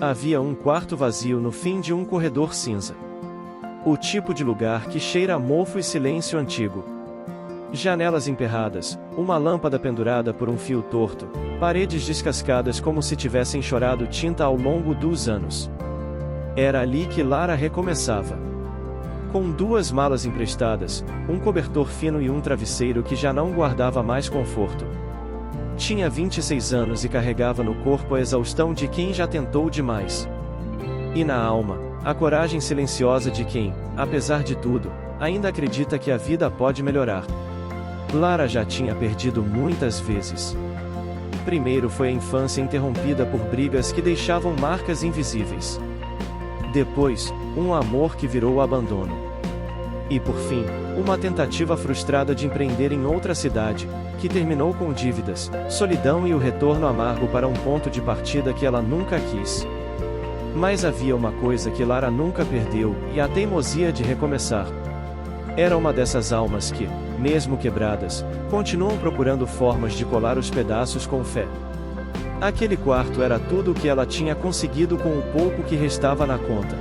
Havia um quarto vazio no fim de um corredor cinza. O tipo de lugar que cheira a mofo e silêncio antigo. Janelas emperradas, uma lâmpada pendurada por um fio torto, paredes descascadas como se tivessem chorado tinta ao longo dos anos. Era ali que Lara recomeçava. Com 2 malas emprestadas, um cobertor fino e um travesseiro que já não guardava mais conforto. Tinha 26 anos e carregava no corpo a exaustão de quem já tentou demais. E na alma, a coragem silenciosa de quem, apesar de tudo, ainda acredita que a vida pode melhorar. Lara já tinha perdido muitas vezes. Primeiro foi a infância interrompida por brigas que deixavam marcas invisíveis. Depois, um amor que virou abandono. E por fim, uma tentativa frustrada de empreender em outra cidade, que terminou com dívidas, solidão e o retorno amargo para um ponto de partida que ela nunca quis. Mas havia uma coisa que Lara nunca perdeu, e a teimosia de recomeçar. Era uma dessas almas que, mesmo quebradas, continuam procurando formas de colar os pedaços com fé. Aquele quarto era tudo o que ela tinha conseguido com o pouco que restava na conta.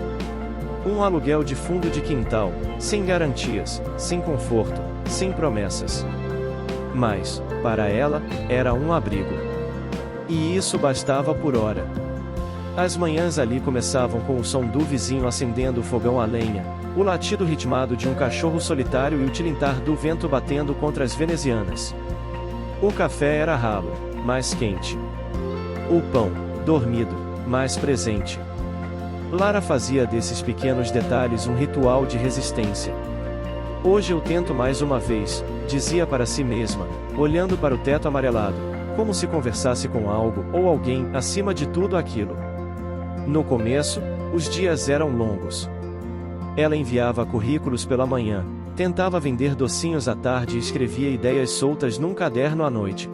Um aluguel de fundo de quintal, sem garantias, sem conforto, sem promessas. Mas, para ela, era um abrigo. E isso bastava por hora. As manhãs ali começavam com o som do vizinho acendendo o fogão a lenha, o latido ritmado de um cachorro solitário e o tilintar do vento batendo contra as venezianas. O café era ralo, mas quente. O pão, dormido, mas presente. Lara fazia desses pequenos detalhes um ritual de resistência. Hoje eu tento mais uma vez, dizia para si mesma, olhando para o teto amarelado, como se conversasse com algo ou alguém acima de tudo aquilo. No começo, os dias eram longos. Ela enviava currículos pela manhã, tentava vender docinhos à tarde e escrevia ideias soltas num caderno à noite.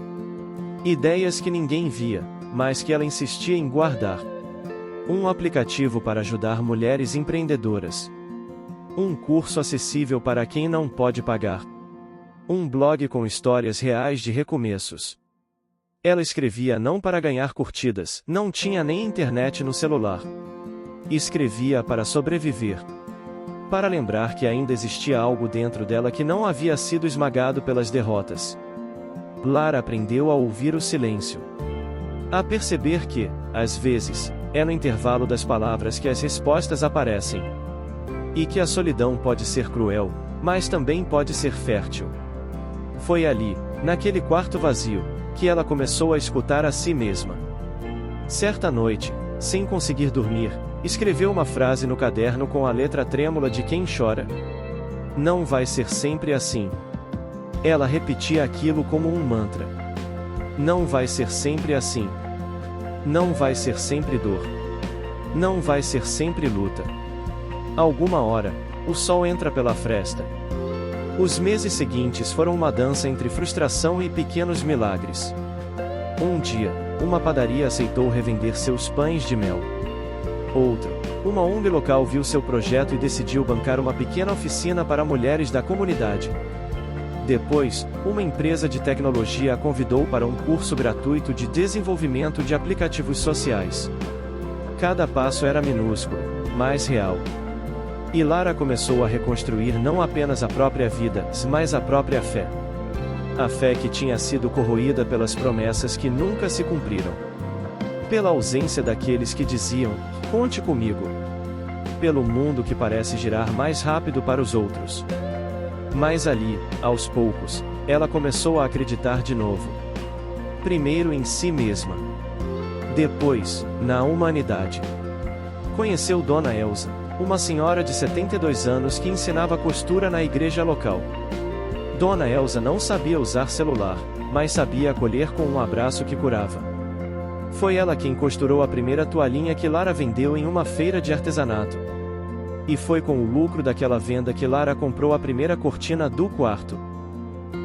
Ideias que ninguém via, mas que ela insistia em guardar. Um aplicativo para ajudar mulheres empreendedoras. Um curso acessível para quem não pode pagar. Um blog com histórias reais de recomeços. Ela escrevia não para ganhar curtidas, não tinha nem internet no celular. Escrevia para sobreviver. Para lembrar que ainda existia algo dentro dela que não havia sido esmagado pelas derrotas. Lara aprendeu a ouvir o silêncio. A perceber que, às vezes, é no intervalo das palavras que as respostas aparecem. E que a solidão pode ser cruel, mas também pode ser fértil. Foi ali, naquele quarto vazio, que ela começou a escutar a si mesma. Certa noite, sem conseguir dormir, escreveu uma frase no caderno com a letra trêmula de quem chora. Não vai ser sempre assim. Ela repetia aquilo como um mantra. Não vai ser sempre assim. Não vai ser sempre dor. Não vai ser sempre luta. Alguma hora, o sol entra pela fresta. Os meses seguintes foram uma dança entre frustração e pequenos milagres. Um dia, uma padaria aceitou revender seus pães de mel. Outro, uma ONG local viu seu projeto e decidiu bancar uma pequena oficina para mulheres da comunidade. Depois, uma empresa de tecnologia a convidou para um curso gratuito de desenvolvimento de aplicativos sociais. Cada passo era minúsculo, mas real. E Lara começou a reconstruir não apenas a própria vida, mas a própria fé. A fé que tinha sido corroída pelas promessas que nunca se cumpriram. Pela ausência daqueles que diziam, conte comigo. Pelo mundo que parece girar mais rápido para os outros. Mas ali, aos poucos, ela começou a acreditar de novo. Primeiro em si mesma. Depois, na humanidade. Conheceu Dona Elsa, uma senhora de 72 anos que ensinava costura na igreja local. Dona Elsa não sabia usar celular, mas sabia acolher com um abraço que curava. Foi ela quem costurou a primeira toalhinha que Lara vendeu em uma feira de artesanato. E foi com o lucro daquela venda que Lara comprou a primeira cortina do quarto.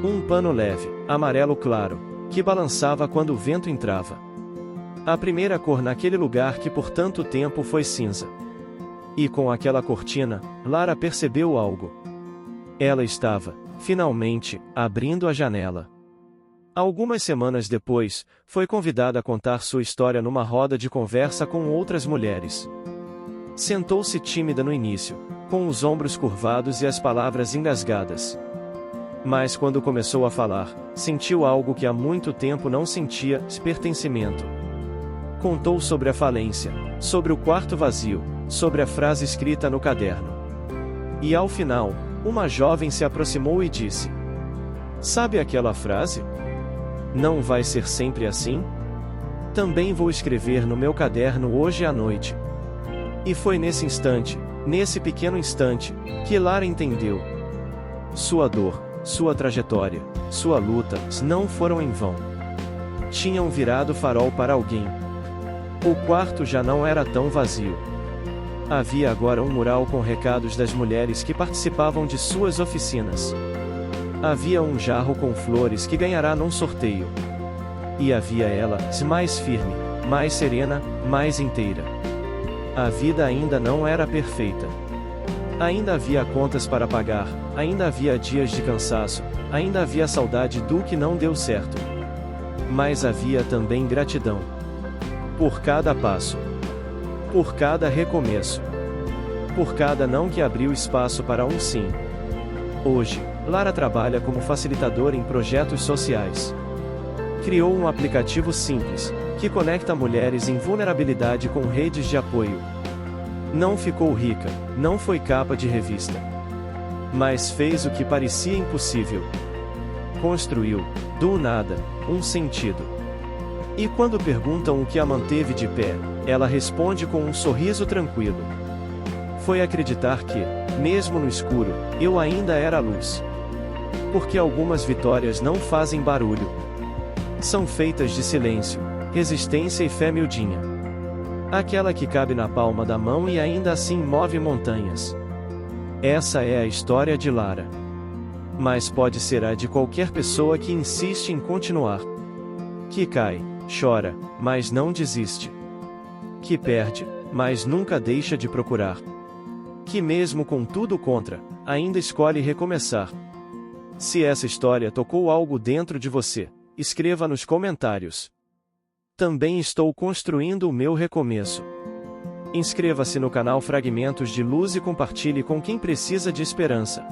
Um pano leve, amarelo claro, que balançava quando o vento entrava. A primeira cor naquele lugar que por tanto tempo foi cinza. E com aquela cortina, Lara percebeu algo. Ela estava, finalmente, abrindo a janela. Algumas semanas depois, foi convidada a contar sua história numa roda de conversa com outras mulheres. Sentou-se tímida no início, com os ombros curvados e as palavras engasgadas. Mas quando começou a falar, sentiu algo que há muito tempo não sentia: pertencimento. Contou sobre a falência, sobre o quarto vazio, sobre a frase escrita no caderno. E ao final, uma jovem se aproximou e disse: "Sabe aquela frase? Não vai ser sempre assim? Também vou escrever no meu caderno hoje à noite." E foi nesse instante, nesse pequeno instante, que Lara entendeu. Sua dor, sua trajetória, sua luta, não foram em vão. Tinham virado farol para alguém. O quarto já não era tão vazio. Havia agora um mural com recados das mulheres que participavam de suas oficinas. Havia um jarro com flores que ganhará num sorteio. E havia ela, mais firme, mais serena, mais inteira. A vida ainda não era perfeita. Ainda havia contas para pagar, ainda havia dias de cansaço, ainda havia saudade do que não deu certo. Mas havia também gratidão. Por cada passo. Por cada recomeço. Por cada não que abriu espaço para um sim. Hoje, Lara trabalha como facilitadora em projetos sociais. Criou um aplicativo simples, que conecta mulheres em vulnerabilidade com redes de apoio. Não ficou rica, não foi capa de revista. Mas fez o que parecia impossível. Construiu, do nada, um sentido. E quando perguntam o que a manteve de pé, ela responde com um sorriso tranquilo. Foi acreditar que, mesmo no escuro, eu ainda era a luz. Porque algumas vitórias não fazem barulho. São feitas de silêncio, resistência e fé miudinha. Aquela que cabe na palma da mão e ainda assim move montanhas. Essa é a história de Lara. Mas pode ser a de qualquer pessoa que insiste em continuar. Que cai, chora, mas não desiste. Que perde, mas nunca deixa de procurar. Que mesmo com tudo contra, ainda escolhe recomeçar. Se essa história tocou algo dentro de você, escreva nos comentários. Também estou construindo o meu recomeço. Inscreva-se no canal Fragmentos de Luz e compartilhe com quem precisa de esperança.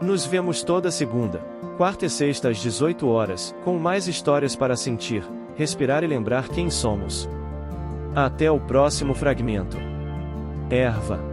Nos vemos toda segunda, quarta e sexta às 18 horas, com mais histórias para sentir, respirar e lembrar quem somos. Até o próximo fragmento. Erva.